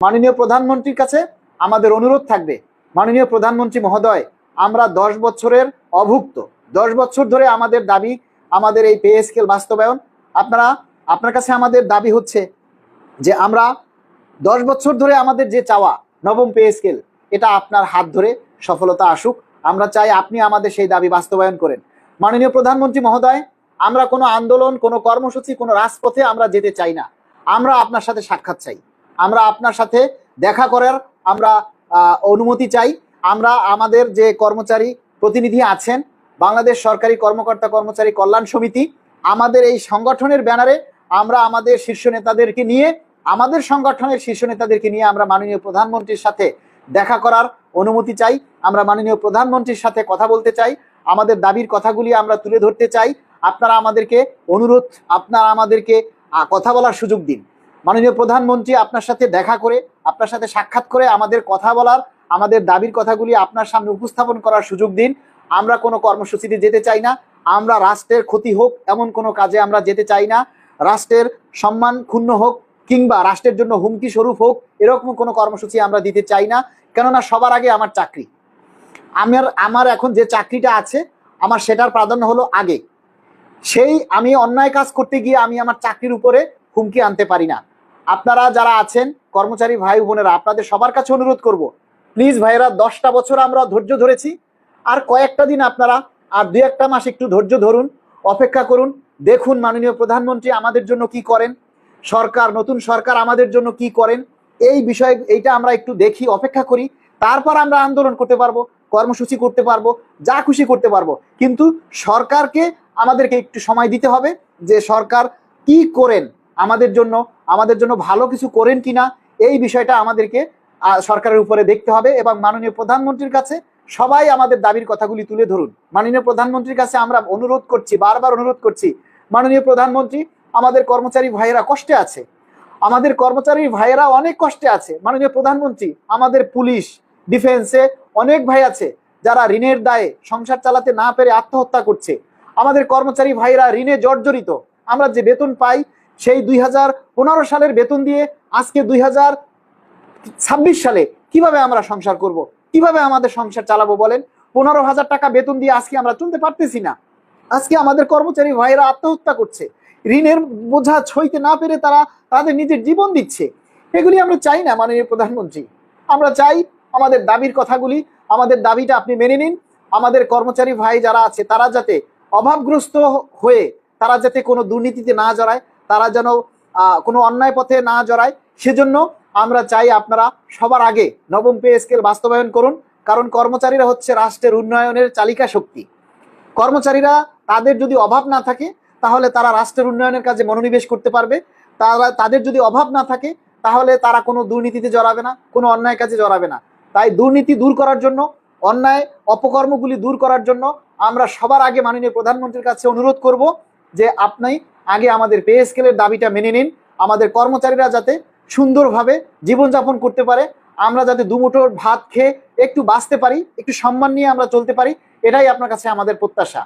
মাননীয় প্রধানমন্ত্রীর কাছে আমাদের অনুরোধ থাকবে, মাননীয় প্রধানমন্ত্রী মহোদয়, আমরা 10 বছরের অভুক্ত, 10 বছর ধরে আমাদের দাবি, আমাদের এই পে স্কেল বাস্তবায়ন। আপনার কাছে আমাদের দাবি হচ্ছে যে আমরা 10 বছর ধরে আমাদের যে চাওয়া নবম পে স্কেল, এটা আপনার হাত ধরে সফলতা আসুক। আমরা চাই আপনি আমাদের সেই দাবি বাস্তবায়ন করেন। মাননীয় প্রধানমন্ত্রী মহোদয়, আমরা কোনো আন্দোলন, কোনো কর্মসূচি, কোনো রাজপথে আমরা যেতে চাই না। আমরা আপনার সাথে সাক্ষাৎ চাই, আমরা আপনার সাথে দেখা করার আমরা অনুমতি চাই। আমরা আমাদের যে কর্মচারী প্রতিনিধি আছেন, বাংলাদেশ সরকারি কর্মকর্তা কর্মচারী কল্যাণ সমিতি, আমাদের এই সংগঠনের ব্যানারে আমরা আমাদের শীর্ষ নেতাদেরকে নিয়ে, আমাদের সংগঠনের শীর্ষ নেতাদেরকে নিয়ে আমরা মাননীয় প্রধানমন্ত্রীর সাথে দেখা করার অনুমতি চাই। আমরা মাননীয় প্রধানমন্ত্রীর সাথে কথা বলতে চাই, আমাদের দাবির কথাগুলি আমরা তুলে ধরতে চাই। আপনারা আমাদেরকে অনুরোধ, আপনারা আমাদেরকে কথা বলার সুযোগ দিন। মাননীয় প্রধানমন্ত্রী আপনার সাথে দেখা করে, আপনার সাথে সাক্ষাৎ করে আমাদের কথা বলার, আমাদের দাবির কথাগুলি আপনার সামনে উপস্থাপন করার সুযোগ দিন। আমরা কোনো কর্মসূচিতে যেতে চাই না, আমরা রাষ্ট্রের ক্ষতি হোক এমন কোনো কাজে আমরা যেতে চাই না, রাষ্ট্রের সম্মান ক্ষুণ্ণ হোক কিংবা রাষ্ট্রের জন্য হুমকি স্বরূপ হোক এরকম কোনো কর্মসূচি আমরা দিতে চাই না। কেননা সবার আগে আমার চাকরি, আমার এখন যে চাকরিটা আছে আমার সেটার প্রাধান্য হলো আগে। সেই আমি অন্যায় কাজ করতে গিয়ে আমি আমার চাকরির উপরে হুমকি আনতে পারি না। আপনারা যারা আছেন কর্মচারী ভাই বোনেরা, আপনাদের সবার কাছে অনুরোধ করব, প্লিজ ভাইয়েরা, 10টা বছর আমরা ধৈর্য ধরেছি, আর কয়েকটা দিন আপনারা আর 2-1 মাস একটু ধৈর্য ধরুন, অপেক্ষা করুন, দেখুন মাননীয় প্রধানমন্ত্রী আমাদের জন্য কি করেন, সরকার, নতুন সরকার আমাদের জন্য কি করেন। এই বিষয় এইটা আমরা একটু দেখি, অপেক্ষা করি, তারপর আমরা আন্দোলন করতে পারবো, কর্মসূচি করতে পারবো, যা খুশি করতে পারবো। কিন্তু সরকারকে আমাদেরকে একটু সময় দিতে হবে যে সরকার কি করেন, আমাদের জন্য ভালো কিছু করেন কিনা, এই বিষয়টা আমাদেরকে সরকারের উপরে দেখতে হবে। এবং মাননীয় প্রধানমন্ত্রীর কাছে সবাই আমাদের দাবির কথাগুলি তুলে ধরুন। মাননীয় প্রধানমন্ত্রীর কাছে আমরা অনুরোধ করছি, বারবার অনুরোধ করছি, মাননীয় প্রধানমন্ত্রী, আমাদের কর্মচারী ভাইয়েরা কষ্টে আছে, আমাদের কর্মচারী ভাইয়েরা অনেক কষ্টে আছে। মাননীয় প্রধানমন্ত্রী, আমাদের পুলিশ, ডিফেন্সে অনেক ভাই আছে যারা ঋণের দায়ে সংসার চালাতে না পেরে আত্মহত্যা করছে। আমাদের কর্মচারী ভাইরা ঋণে জর্জরিত। আমরা যে বেতন পাই সেই 2015 সালের বেতন দিয়ে আজকে 2026 সালে কিভাবে আমরা সংসার করব, কিভাবে আমাদের সংসার চালাবো বলেন? 15,000 টাকা বেতন দিয়ে আজকে আমরা চলতে পারতেছি না। আজকে আমাদের কর্মচারী ভাইরা আত্মহত্যা করছে, ঋণের বোঝা সইতে না পেরে তারা তাদের নিজের জীবন দিচ্ছে। এগুলি আমরা চাই না মাননীয় প্রধানমন্ত্রী। আমরা চাই আমাদের দাবির কথাগুলি, আমাদের দাবিটা আপনি মেনে নিন। আমাদের কর্মচারী ভাই যারা আছে তারা যাতে অভাবগ্রস্ত হয়ে তারা যাতে কোনো দুর্নীতিতে না জড়ায়, তারা যেন কোনো অন্যায় পথে না জড়ায়, সেজন্য আমরা চাই আপনারা সবার আগে নবম পে স্কেল বাস্তবায়ন করুন। কারণ কর্মচারীরা হচ্ছে রাষ্ট্রের উন্নয়নের চালিকা শক্তি। কর্মচারীরা, তাদের যদি অভাব না থাকে তাহলে তারা রাষ্ট্রের উন্নয়নের কাজে মনোনিবেশ করতে পারবে। তাদের যদি অভাব না থাকে তাহলে তারা কোনো দুর্নীতিতে জড়াবে না, কোনো অন্যায় কাজে জড়াবে না। তাই দুর্নীতি দূর করার জন্য, অন্যায় অপকর্মগুলি দূর করার জন্য আমরা সবার আগে মাননীয় প্রধানমন্ত্রীর কাছে অনুরোধ করব যে আপনি আগে আমাদের পে স্কেলের দাবিটা মেনে নিন। আমাদের কর্মচারীরা যাতে সুন্দরভাবে জীবনযাপন করতে পারে, আমরা যাতে দুমুঠো ভাত খেয়ে একটু বাঁচতে পারি, একটু সম্মান নিয়ে আমরা চলতে পারি, এটাই আপনার কাছে আমাদের প্রত্যাশা।